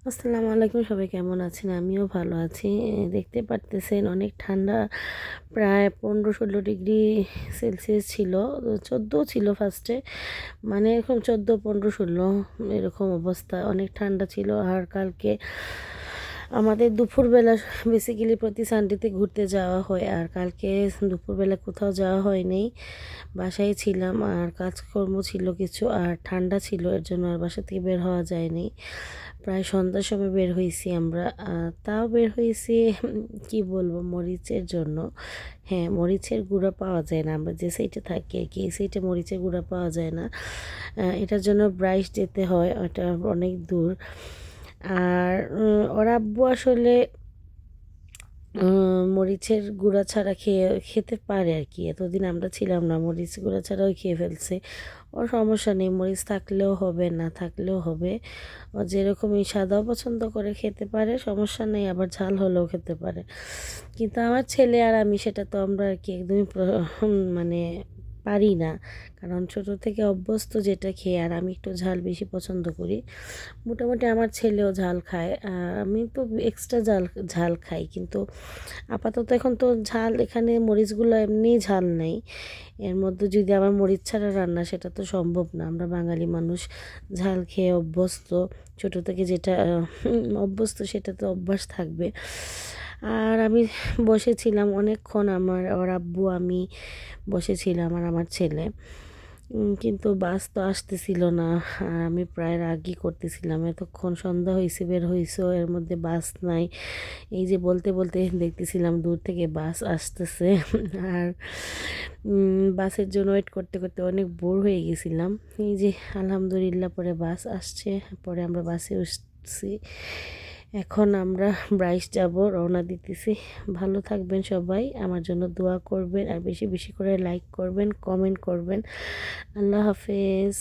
আসসালামু আলাইকুম, সবাই কেমন আছেন? আমিও ভালো আছি। দেখতে পারতেছেন অনেক ঠান্ডা, প্রায় 15-16 ডিগ্রি সেলসিয়াস ছিল। 14 ছিল ফার্স্টে, মানে এরকম 14, 15, 16 এরকম অবস্থা। অনেক ঠান্ডা ছিল। আর কালকে আমাদের দুপুরবেলা বেসিক্যালি প্রতি সানডেতে ঘুরতে যাওয়া হয়, আর কালকে দুপুরবেলা কোথাও যাওয়া হয়নি, বাসায় ছিলাম। আর কাজকর্ম ছিল কিছু, আর ঠান্ডা ছিল, এর জন্য আর বাসা থেকে বের হওয়া যায়নি। প্রায় সন্ধ্যার সময় বের হয়েছি আমরা। তাও বের হয়েছি কি বলবো, মরিচের জন্য। হ্যাঁ, মরিচের গুঁড়া পাওয়া যায় না, আমরা যে সাইডে থাকি আর কি, এই সাইডে মরিচের গুঁড়া পাওয়া যায় না। এটার জন্য ব্রাইস যেতে হয়, ওটা অনেক দূর। আর ওর আব্বু আসলে মরিচের গুঁড়া ছাড়া খেতে পারে আর কি। এতদিন আমরা ছিলাম না, মরিচ গুঁড়া ছাড়াও খেয়ে ফেলছে। ওর সমস্যা নেই, মরিচ থাকলেও হবে, না থাকলেও হবে। ও যেরকমই সাদাও পছন্দ করে খেতে পারে, সমস্যা নেই, আবার ঝাল হলেও খেতে পারে। কিন্তু আমার ছেলে আর আমি সেটা তো আমরা আর কি একদমই মানে পারি না, কারণ ছোট থেকে অভ্যস্ত যেটা খেয়ে। আর আমি একটু ঝাল বেশি পছন্দ করি। মোটামুটি আমার ছেলেও ঝাল খায়, আমি তো এক্সট্রা ঝাল ঝাল খাই। কিন্তু আপাতত এখন তো ঝাল, এখানে মরিচগুলো এমনি ঝাল নেই, এর মধ্যে যদি আবার মরিচ ছাড়া রান্না, সেটা তো সম্ভব না। আমরা বাঙালি মানুষ, ঝাল খেয়ে অভ্যস্ত, ছোট থেকে যেটা অভ্যস্ত সেটা তো অভ্যাস থাকবে। আর আমি বসেছিলাম অনেকক্ষণ, ওর আব্বু আমি বসেছিলাম আর আমার ছেলে। কিন্তু বাস তো আসতেছিল না। আর আমি প্রায় রাগই করতেছিলাম, এতক্ষণ সন্ধ্যা হয়েছে, বের হয়েছে, এর মধ্যে বাস নাই। এই যে বলতে বলতে দেখতেছিলাম দূর থেকে বাস আসতেছে। আর বাসের জন্য ওয়েট করতে করতে অনেক বোর হয়ে গেছিলাম। এই যে আলহামদুলিল্লাহ পরে বাস আসছে, পরে আমরা বাসে উঠছি। এখন আমরা ব্রাইস যাব, রওনা দিতেছি। ভালো থাকবেন সবাই, আমার জন্য দোয়া করবেন, আর বেশি বেশি করে লাইক করবেন, কমেন্ট করবেন। আল্লাহ হাফেজ।